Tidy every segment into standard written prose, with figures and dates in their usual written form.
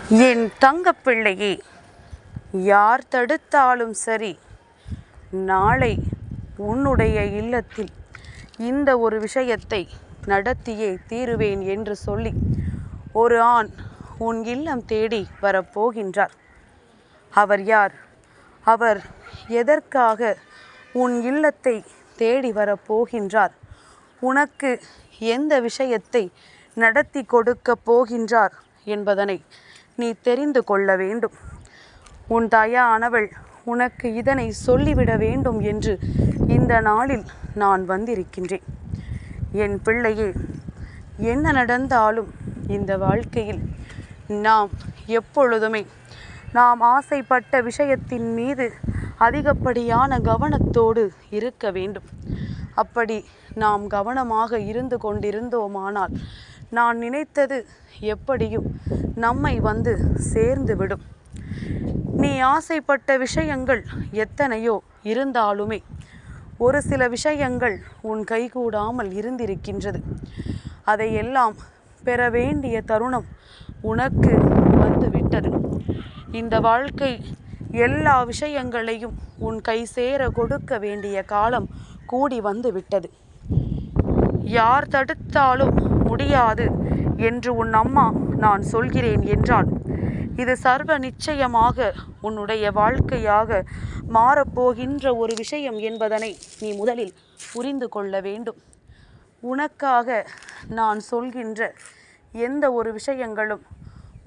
என் தங்கப்பிள்ளையே, யார் தடுத்தாலும் சரி, நாளை உன்னுடைய இல்லத்தில் இந்த ஒரு விஷயத்தை நடத்தியே தீருவேன் என்று சொல்லி ஒரு ஆண் உன் இல்லம் தேடி வரப்போகின்றார். அவர் யார்? அவர் எதற்காக உன் இல்லத்தை தேடி வரப்போகின்றார்? உனக்கு எந்த விஷயத்தை நடத்தி கொடுக்க போகின்றார் என்பதனை நீ தெரிந்து கொள்ள வேண்டும். உன் தாயானவள் உனக்கு இதனை சொல்லிவிட வேண்டும் என்று இந்த நாளில் நான் வந்திருக்கின்றேன். என் பிள்ளையே, என்ன நடந்தாலும் இந்த வாழ்க்கையில் நாம் எப்பொழுதுமே நாம் ஆசைப்பட்ட விஷயத்தின் மீது அதிகப்படியான கவனத்தோடு இருக்க வேண்டும். அப்படி நாம் கவனமாக இருந்து கொண்டிருந்தோமானால் நான் நினைத்தது எப்படியும் நம்மை வந்து சேர்ந்து விடும். நீ ஆசைப்பட்ட விஷயங்கள் எத்தனையோ இருந்தாலுமே ஒரு சில விஷயங்கள் உன் கைகூடாமல் இருந்திருக்கின்றது. அதையெல்லாம் பெற வேண்டிய தருணம் உனக்கு வந்து விட்டது. இந்த வாழ்க்கை எல்லா விஷயங்களையும் உன் கை சேர கொடுக்க வேண்டிய காலம் கூடி வந்து விட்டது. யார் தடுத்தாலும் முடியாது என்று உன் அம்மா நான் சொல்கிறேன் என்றால் இது சர்வ நிச்சயமாக உன்னுடைய வாழ்க்கையாக மாறப்போகின்ற ஒரு விஷயம் என்பதனை நீ முதலில் புரிந்து கொள்ள வேண்டும். உனக்காக நான் சொல்கின்ற எந்த ஒரு விஷயங்களும்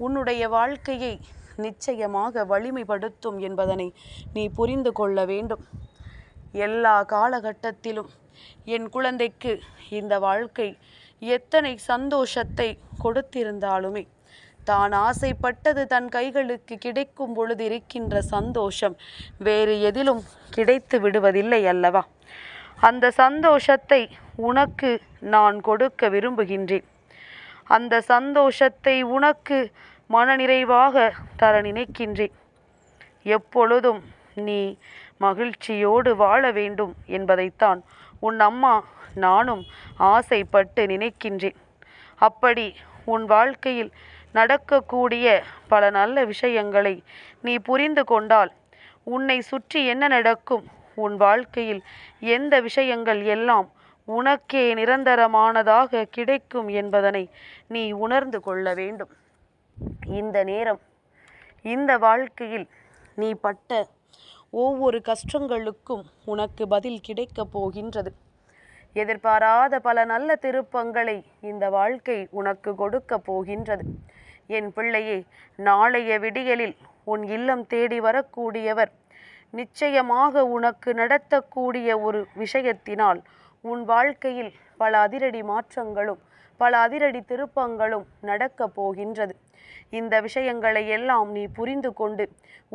உன்னுடைய வாழ்க்கையை நிச்சயமாக வலிமைப்படுத்தும் என்பதனை நீ புரிந்து கொள்ள வேண்டும். எல்லா காலகட்டத்திலும் என் குழந்தைக்கு இந்த வாழ்க்கை எத்தனை சந்தோஷத்தை கொடுத்திருந்தாலுமே தான் ஆசைப்பட்டது தன் கைகளுக்கு கிடைக்கும் பொழுது இருக்கின்ற சந்தோஷம் வேறு எதிலும் கிடைத்து விடுவதில்லை அல்லவா? அந்த சந்தோஷத்தை உனக்கு நான் கொடுக்க விரும்புகின்றேன். அந்த சந்தோஷத்தை உனக்கு மனநிறைவாக தர நினைக்கின்றேன். எப்பொழுதும் நீ மகிழ்ச்சியோடு வாழ வேண்டும் என்பதைத்தான் உன் அம்மா நானும் ஆசைப்பட்டு நினைக்கின்றேன். அப்படி உன் வாழ்க்கையில் நடக்கக்கூடிய பல நல்ல விஷயங்களை நீ புரிந்து கொண்டால் உன்னை சுற்றி என்ன நடக்கும், உன் வாழ்க்கையில் எந்த விஷயங்கள் எல்லாம் உனக்கே நிரந்தரமானதாக கிடைக்கும் என்பதனை நீ உணர்ந்து கொள்ள வேண்டும். இந்த நேரம் இந்த வாழ்க்கையில் நீ பட்ட ஒவ்வொரு கஷ்டங்களுக்கும் உனக்கு பதில் கிடைக்கப் போகின்றது. எதிர்பாராத பல நல்ல திருப்பங்களை இந்த வாழ்க்கை உனக்கு கொடுக்க போகின்றது. என் பிள்ளையே, நாளைய விடியலில் உன் இல்லம் தேடி வரக்கூடியவர் நிச்சயமாக உனக்கு நடத்தக்கூடிய ஒரு விஷயத்தினால் உன் வாழ்க்கையில் பல அதிரடி மாற்றங்களும் பல அதிரடி திருப்பங்களும் நடக்கப் போகின்றது. இந்த விஷயங்களை எல்லாம் நீ புரிந்து கொண்டு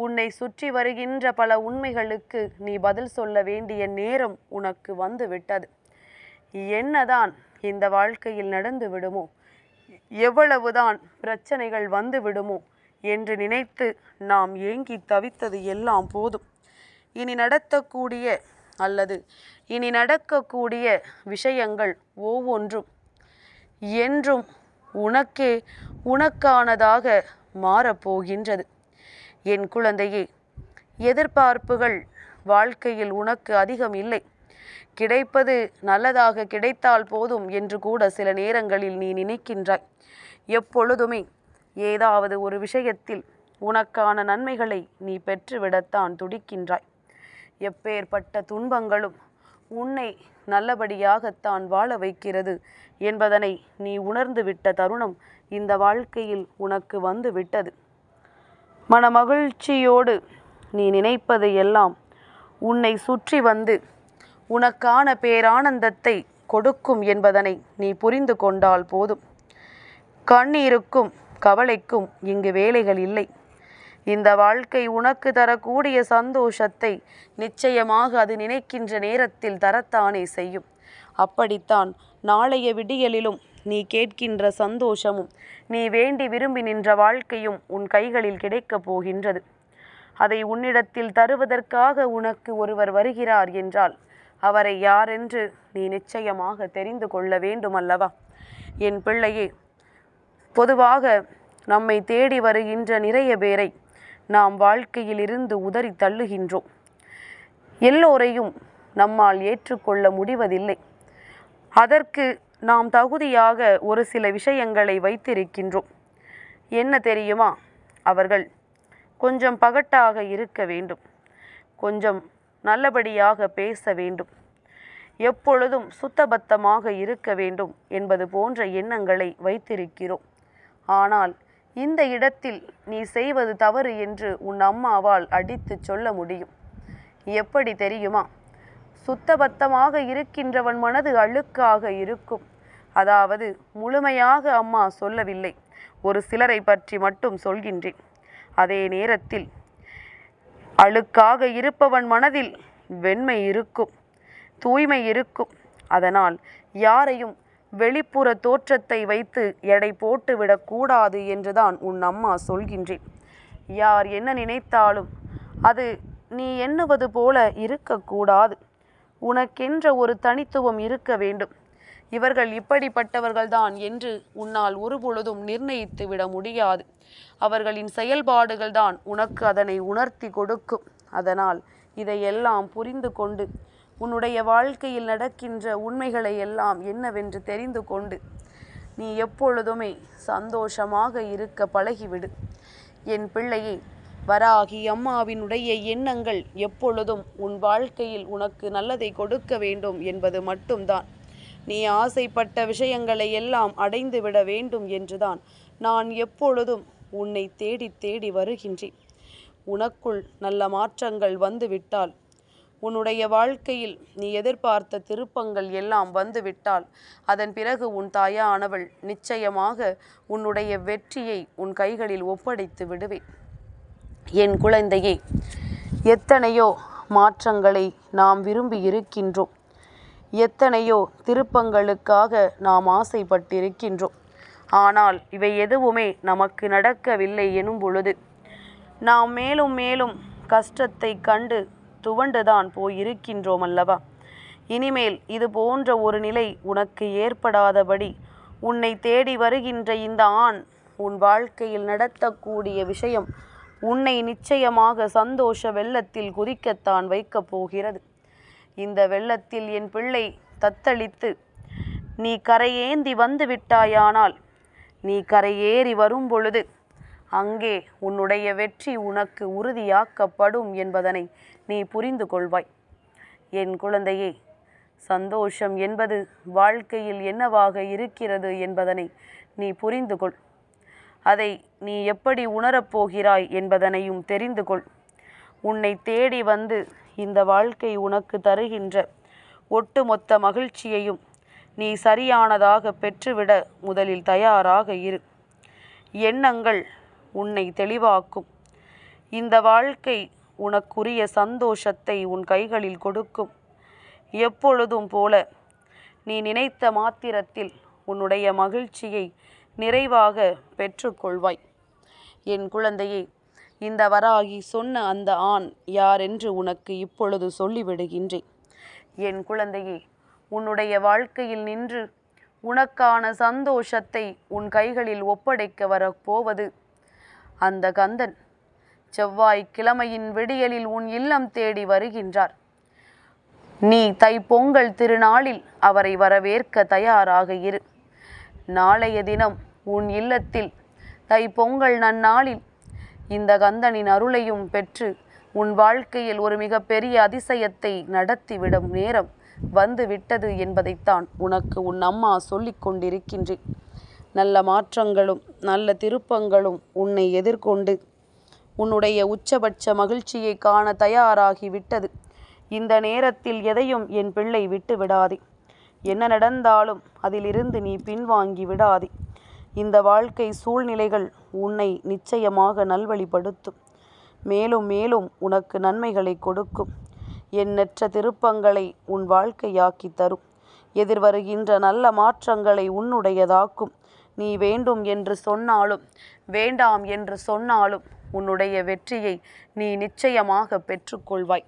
உன்னை சுற்றி வருகின்ற பல உண்மைகளுக்கு நீ பதில் சொல்ல வேண்டிய நேரம் உனக்கு வந்து விட்டது. என்னதான் இந்த வாழ்க்கையில் நடந்து விடுமோ, எவ்வளவுதான் பிரச்சனைகள் வந்து விடுமோ என்று நினைத்து நாம் ஏங்கி தவித்தது எல்லாம் போதும். இனி நடக்கக்கூடிய விஷயங்கள் ஒவ்வொன்றும் என்றும் உனக்கானதாக மாறப்போகின்றது. என் குழந்தையே, எதிர்பார்ப்புகள் வாழ்க்கையில் உனக்கு அதிகம் இல்லை. கிடைப்பது நல்லதாக கிடைத்தால் போதும் என்று கூட சில நேரங்களில் நீ நினைக்கின்றாய். எப்பொழுதுமே ஏதாவது ஒரு விஷயத்தில் உனக்கான நன்மைகளை நீ பெற்றுவிடத்தான் துடிக்கின்றாய். எப்பேற்பட்ட துன்பங்களும் உன்னை நல்லபடியாகத்தான் வாழ வைக்கிறது என்பதனை நீ உணர்ந்து விட்ட தருணம் இந்த வாழ்க்கையில் உனக்கு வந்து விட்டது. மனமகிழ்ச்சியோடு நீ நினைப்பது எல்லாம் உன்னை சுற்றி வந்து உனக்கான பேரானந்தத்தை கொடுக்கும் என்பதனை நீ புரிந்து கொண்டால் போதும். கண்ணீருக்கும் கவலைக்கும் இங்கு வேலைகள் இல்லை. இந்த வாழ்க்கை உனக்கு தரக்கூடிய சந்தோஷத்தை நிச்சயமாக அது நினைக்கின்ற நேரத்தில் தரத்தானே செய்யும். அப்படித்தான் நாளைய விடியலிலும் நீ கேட்கின்ற சந்தோஷமும் நீ வேண்டி விரும்பி நின்ற வாழ்க்கையும் உன் கைகளில் கிடைக்கப் போகின்றது. அதை உன்னிடத்தில் தருவதற்காக உனக்கு ஒருவர் வருகிறார் என்றால் அவரை யாரென்று நீ நிச்சயமாக தெரிந்து கொள்ள வேண்டும் அல்லவா? என் பிள்ளையே, பொதுவாக நம்மை தேடி வருகின்ற நிறைய பேரை நாம் வாழ்க்கையில் இருந்து உதறி தள்ளுகின்றோம். எல்லோரையும் நம்மால் ஏற்றுக்கொள்ள முடிவதில்லை. அதற்கு நாம் தகுதியாக ஒரு சில விஷயங்களை வைத்திருக்கின்றோம். என்ன தெரியுமா? அவர்கள் கொஞ்சம் பகட்டாக இருக்க வேண்டும், கொஞ்சம் நல்லபடியாக பேச வேண்டும், எப்பொழுதும் சுத்தபத்தமாக இருக்க வேண்டும் என்பது போன்ற எண்ணங்களை வைத்திருக்கிறோம். ஆனால் இந்த இடத்தில் நீ செய்வது தவறு என்று உன் அம்மாவால் அடித்து சொல்ல முடியும். எப்படி தெரியுமா? சுத்தபத்தமாக இருக்கின்றவன் மனது அழுக்காக இருக்கும். அதாவது முழுமையாக அம்மா சொல்லவில்லை, ஒரு சிலரை பற்றி மட்டும் சொல்கின்றேன். அதே நேரத்தில் அழுக்காக இருப்பவன் மனதில் வெண்மை இருக்கும், தூய்மை இருக்கும். அதனால் யாரையும் வெளிப்புற தோற்றத்தை வைத்து எடை போட்டு விடக்கூடாது என்றுதான் உன் அம்மா சொல்கின்றேன். யார் என்ன நினைத்தாலும் அது நீ எண்ணுவது போல இருக்கக்கூடாது. உனக்கென்ற ஒரு தனித்துவம் இருக்க வேண்டும். இவர்கள் இப்படிப்பட்டவர்கள்தான் என்று உன்னால் ஒருபொழுதும் நிர்ணயித்து விட முடியாது. அவர்களின் செயல்பாடுகள் தான் உனக்கு அதனை உணர்த்தி கொடுக்கும். அதனால் இதையெல்லாம் புரிந்து கொண்டு உன்னுடைய வாழ்க்கையில் நடக்கின்ற உண்மைகளை எல்லாம் என்னவென்று தெரிந்து கொண்டு நீ எப்பொழுதுமே சந்தோஷமாக இருக்க பழகிவிடு. என் பிள்ளையே, வராகி அம்மாவினுடைய எண்ணங்கள் எப்பொழுதும் உன் வாழ்க்கையில் உனக்கு நல்லதை கொடுக்க வேண்டும் என்பது மட்டும்தான். நீ ஆசைப்பட்ட விஷயங்களை எல்லாம் அடைந்து விட வேண்டும் என்றுதான் நான் எப்பொழுதும் உன்னை தேடி தேடி வருகின்றேன். உனக்குள் நல்ல மாற்றங்கள் வந்துவிட்டால், உன்னுடைய வாழ்க்கையில் நீ எதிர்பார்த்த திருப்பங்கள் எல்லாம் வந்துவிட்டால், அதன் பிறகு உன் தாயானவள் நிச்சயமாக உன்னுடைய வெற்றியை உன் கைகளில் ஒப்படைத்து விடுவேன். என் குழந்தையே, எத்தனையோ மாற்றங்களை நாம் விரும்பி இருக்கின்றோம், எத்தனையோ திருப்பங்களுக்காக நாம் ஆசைப்பட்டிருக்கின்றோம். ஆனால் இவை எதுவுமே நமக்கு நடக்கவில்லை எனும் பொழுது நாம் மேலும் மேலும் கஷ்டத்தை கண்டு துவண்டுதான் போயிருக்கின்றோம் அல்லவா? இனிமேல் இது போன்ற ஒரு நிலை உனக்கு ஏற்படாதபடி உன்னை தேடி வருகின்ற இந்த ஆண் உன் வாழ்க்கையில் நடத்தக்கூடிய விஷயம் உன்னை நிச்சயமாக சந்தோஷ வெள்ளத்தில் குதிக்கத்தான் வைக்கப் போகிறது. இந்த வெள்ளத்தில் என் பிள்ளை தத்தளித்து நீ கரையேந்தி வந்து விட்டாயானால், நீ கரையேறி வரும் பொழுது அங்கே உன்னுடைய வெற்றி உனக்கு உறுதியாக்கப்படும் என்பதனை நீ புரிந்து கொள்வாய். என் குழந்தையே, சந்தோஷம் என்பது வாழ்க்கையில் என்னவாக இருக்கிறது என்பதனை நீ புரிந்து கொள். அதை நீ எப்படி உணரப்போகிறாய் என்பதனையும் தெரிந்து கொள். உன்னை தேடி வந்து இந்த வாழ்க்கை உனக்கு தருகின்ற ஒட்டுமொத்த மகிழ்ச்சியையும் நீ சரியானதாக பெற்றுவிட முதலில் தயாராக இரு. எண்ணங்கள் உன்னை தெளிவாக்கும். இந்த வாழ்க்கை உனக்குரிய சந்தோஷத்தை உன் கைகளில் கொடுக்கும். எப்பொழுதும் போல நீ நினைத்த மாத்திரத்தில் உன்னுடைய மகிழ்ச்சியை நிறைவாக பெற்றுக்கொள்வாய். என் குழந்தையே, இந்த வராகி சொன்ன அந்த ஆண் யாரென்று உனக்கு இப்பொழுது சொல்லிவிடுகின்றேன். என் குழந்தையே, உன்னுடைய வாழ்க்கையில் நின்று உனக்கான சந்தோஷத்தை உன் கைகளில் ஒப்படைக்க வரப்போவது அந்த கந்தன். செவ்வாய்க்கிழமையின் விடியலில் உன் இல்லம் தேடி வருகின்றார். நீ தைப்பொங்கல் திருநாளில் அவரை வரவேற்க தயாராக இரு. நாளைய தினம் உன் இல்லத்தில் தைப்பொங்கல் நன்னாளில் இந்த கந்தனின் அருளையும் பெற்று உன் வாழ்க்கையில் ஒரு மிகப்பெரிய அதிசயத்தை நடத்திவிடும் நேரம் வந்து விட்டது என்பதைத்தான் உனக்கு உன் அம்மா சொல்லிக் கொண்டிருக்கின்றேன். நல்ல மாற்றங்களும் நல்ல திருப்பங்களும் உன்னை எதிர்கொண்டு உன்னுடைய உச்சபட்ச மகிழ்ச்சியை காண தயாராகி விட்டது. இந்த நேரத்தில் எதையும் என் பிள்ளை விட்டு விடாதே. என்ன நடந்தாலும் அதிலிருந்து நீ பின்வாங்கி விடாதே. இந்த வாழ்க்கை சூழ்நிலைகள் உன்னை நிச்சயமாக நல்வழிப்படுத்தும். மேலும் மேலும் உனக்கு நன்மைகளை கொடுக்கும். எண்ணற்ற திருப்பங்களை உன் வாழ்க்கையாக்கி தரும். எதிர்வருகின்ற நல்ல மாற்றங்களை உன்னுடையதாக்கும். நீ வேண்டும் என்று சொன்னாலும் வேண்டாம் என்று சொன்னாலும் உன்னுடைய வெற்றியை நீ நிச்சயமாக பெற்றுக்கொள்வாய்.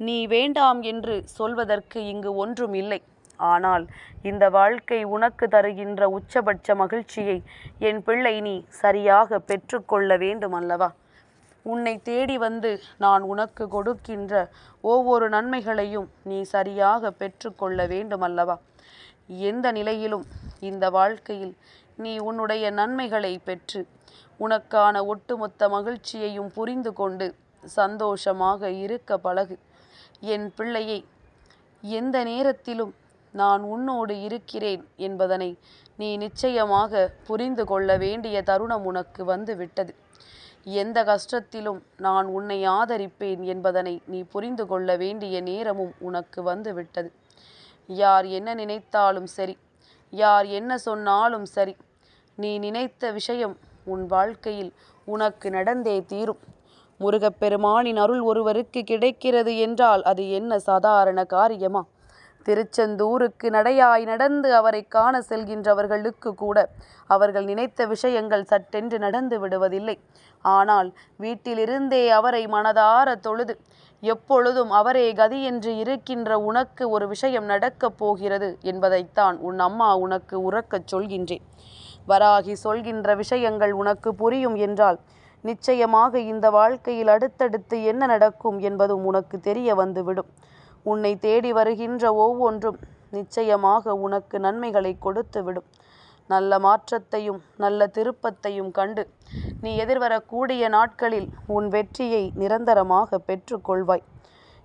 நீ வேண்டாம் என்று சொல்வதற்கு இங்கு ஒன்றும் இல்லை. ஆனால் இந்த வாழ்க்கை உனக்கு தருகின்ற உச்சபட்ச மகிழ்ச்சியை என் பிள்ளை நீ சரியாக பெற்றுக்கொள்ள வேண்டும் அல்லவா? உன்னை தேடி வந்து நான் உனக்கு கொடுக்கின்ற ஒவ்வொரு நன்மைகளையும் நீ சரியாக பெற்றுக்கொள்ள வேண்டும் அல்லவா? எந்த நிலையிலும் இந்த வாழ்க்கையில் நீ உன்னுடைய நன்மைகளை பெற்று உனக்கான ஒட்டுமொத்த மகிழ்ச்சியையும் புரிந்து கொண்டு சந்தோஷமாக இருக்க பழகு. என் பிள்ளையை, எந்த நேரத்திலும் நான் உன்னோடு இருக்கிறேன் என்பதனை நீ நிச்சயமாக புரிந்து கொள்ள வேண்டிய தருணம் உனக்கு வந்து விட்டது. எந்த கஷ்டத்திலும் நான் உன்னை ஆதரிப்பேன் என்பதனை நீ புரிந்து கொள்ள வேண்டிய நேரமும் உனக்கு வந்து விட்டது. யார் என்ன நினைத்தாலும் சரி, யார் என்ன சொன்னாலும் சரி, நீ நினைத்த விஷயம் உன் வாழ்க்கையில் உனக்கு நடந்தே தீரும். முருகப்பெருமானின் அருள் ஒருவருக்கு கிடைக்கிறது என்றால் அது என்ன சாதாரண காரியமா? திருச்செந்தூருக்கு நடையாய் நடந்து அவரை காண செல்கின்றவர்களுக்கு கூட அவர்கள் நினைத்த விஷயங்கள் சட்டென்று நடந்து விடுவதில்லை. ஆனால் வீட்டிலிருந்தே அவரை மனதார தொழுது எப்பொழுதும் அவரே கதி என்று இருக்கின்ற உனக்கு ஒரு விஷயம் நடக்கப் போகிறது என்பதைத்தான் உன் அம்மா உனக்கு உறக்கச் சொல்கின்றேன். வராகி சொல்கின்ற விஷயங்கள் உனக்கு புரியும் என்றால் நிச்சயமாக இந்த வாழ்க்கையில் அடுத்தடுத்து என்ன நடக்கும் என்பதும் உனக்கு தெரிய வந்துவிடும். உன்னை தேடி வருகின்ற ஒவ்வொன்றும் நிச்சயமாக உனக்கு நன்மைகளை கொடுத்துவிடும். நல்ல மாற்றத்தையும் நல்ல திருப்பத்தையும் கண்டு நீ எதிர்வரக்கூடிய நாட்களில் உன் வெற்றியை நிரந்தரமாக பெற்றுக்கொள்வாய்.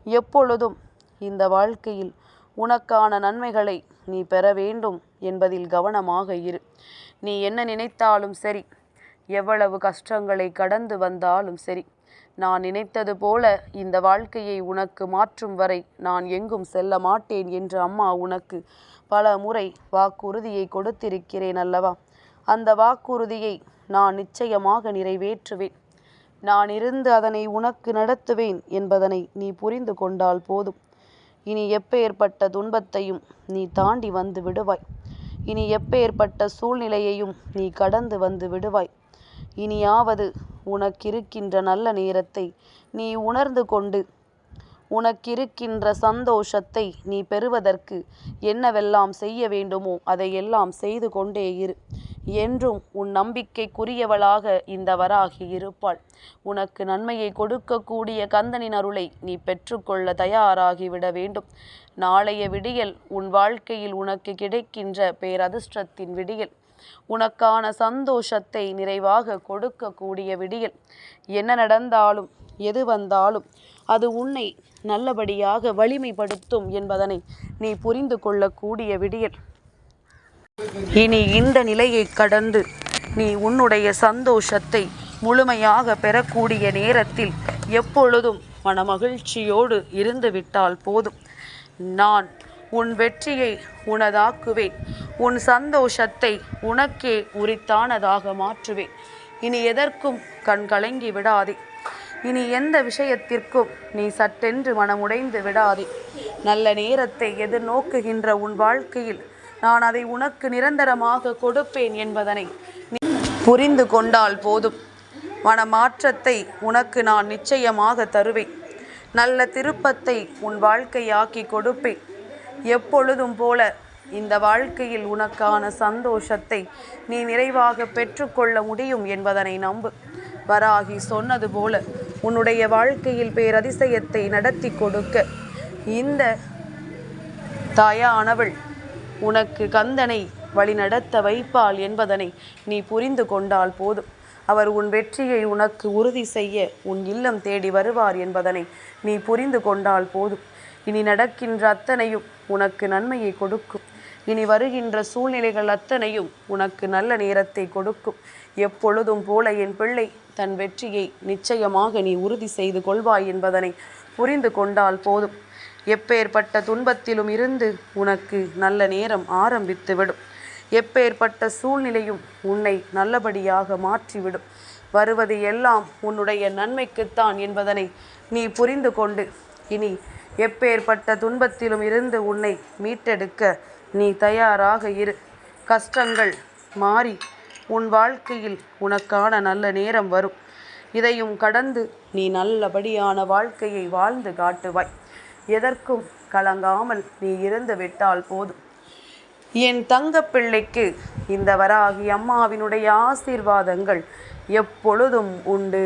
எப்பொழுதும் இந்த வாழ்க்கையில் உனக்கான நன்மைகளை நீ பெற வேண்டும் என்பதில் கவனமாக இரு. நீ என்ன நினைத்தாலும் சரி, எவ்வளவு கஷ்டங்களை கடந்து வந்தாலும் சரி, நான் நினைத்தது போல இந்த வாழ்க்கையை உனக்கு மாற்றும் வரை நான் எங்கும் செல்ல மாட்டேன் என்று அம்மா உனக்கு பல முறை வாக்குறுதியை கொடுத்திருக்கிறேன் அல்லவா? அந்த வாக்குறுதியை நான் நிச்சயமாக நிறைவேற்றுவேன். நான் இருந்து அதனை உனக்கு நடத்துவேன் என்பதனை நீ புரிந்து கொண்டால் போதும். இனி எப்பேற்பட்ட துன்பத்தையும் நீ தாண்டி வந்து விடுவாய். இனி எப்பேற்பட்ட சூழ்நிலையையும் நீ கடந்து வந்து விடுவாய். இனியாவது உனக்கிருக்கின்ற நல்ல நேரத்தை நீ உணர்ந்து கொண்டு உனக்கிருக்கின்ற சந்தோஷத்தை நீ பெறுவதற்கு என்னவெல்லாம் செய்ய வேண்டுமோ அதையெல்லாம் செய்து கொண்டே இரு. என்றும் உன் நம்பிக்கைக்குரியவளாக இந்த வராகி இருப்பாள். உனக்கு நன்மையை கொடுக்கக்கூடிய கந்தனின் அருளை நீ பெற்றுக்கொள்ள தயாராகிவிட வேண்டும். நாளைய விடியல் உன் வாழ்க்கையில் உனக்கு கிடைக்கின்ற பேரதிர்ஷ்டத்தின் விடியல், உனக்கான சந்தோஷத்தை நிறைவாக கொடுக்கக்கூடிய விடியல். என்ன நடந்தாலும் எது வந்தாலும் அது உன்னை நல்லபடியாக வலிமைப்படுத்தும் என்பதனை நீ புரிந்து கொள்ளக்கூடிய விடியல். இனி இந்த நிலையை கடந்து நீ உன்னுடைய சந்தோஷத்தை முழுமையாக பெறக்கூடிய நேரத்தில் எப்பொழுதும் மனமகிழ்ச்சியோடு இருந்துவிட்டால் போதும். நான் உன் வெற்றியை உனதாக்குவேன். உன் சந்தோஷத்தை உனக்கே உரித்தானதாக மாற்றுவேன். இனி எதற்கும் கண் கலங்கி விடாதே. இனி எந்த விஷயத்திற்கும் நீ சட்டென்று மனமுடைந்து விடாதே. நல்ல நேரத்தை எதிர்நோக்குகின்ற உன் வாழ்க்கையில் நான் அதை உனக்கு நிரந்தரமாக கொடுப்பேன் என்பதனை நீ புரிந்து கொண்டால் போதும். மனமாற்றத்தை உனக்கு நான் நிச்சயமாக தருவேன். நல்ல திருப்பத்தை உன் வாழ்க்கையாக்கி கொடுப்பேன். எப்பொழுதும் போல இந்த வாழ்க்கையில் உனக்கான சந்தோஷத்தை நீ நிறைவாக பெற்றுக்கொள்ள முடியும் என்பதனை நம்பு. வராகி சொன்னது போல உன்னுடைய வாழ்க்கையில் பேரதிசயத்தை நடத்தி கொடுக்க இந்த தாயானவள் உனக்கு கந்தனை வழிநடத்த வைப்பாள் என்பதனை நீ புரிந்து கொண்டால் போதும். அவர் உன் வெற்றியை உனக்கு உறுதி செய்ய உன் இல்லம் தேடி வருவார் என்பதனை நீ புரிந்து கொண்டால் போதும். இனி நடக்கின்ற அத்தனையும் உனக்கு நன்மையை கொடுக்கும். இனி வருகின்ற சூழ்நிலைகள் அத்தனையும் உனக்கு நல்ல நேரத்தை கொடுக்கும். எப்பொழுதும் போல என் பிள்ளை தன் வெற்றியை நிச்சயமாக நீ உறுதி செய்து கொள்வாய் என்பதனை புரிந்து கொண்டால் போதும். எப்பேற்பட்ட துன்பத்திலும் இருந்து உனக்கு நல்ல நேரம் ஆரம்பித்துவிடும். எப்பேற்பட்ட சூழ்நிலையும் உன்னை நல்லபடியாக மாற்றிவிடும். வருவது எல்லாம் உன்னுடைய நன்மைக்குத்தான் என்பதனை நீ புரிந்து கொண்டு இனி எப்பேற்பட்ட துன்பத்திலும் இருந்து உன்னை மீட்டெடுக்க நீ தயாராக இரு. கஷ்டங்கள் மாறி உன் வாழ்க்கையில் உனக்கான நல்ல நேரம் வரும். இதையும் கடந்து நீ நல்லபடியான வாழ்க்கையை வாழ்ந்து காட்டுவாய். எதற்கும் கலங்காமல் நீ இருந்து விட்டால் போதும். என் தங்கப்பிள்ளைக்கு இந்த வராகி அம்மாவினுடைய ஆசீர்வாதங்கள் எப்பொழுதும் உண்டு.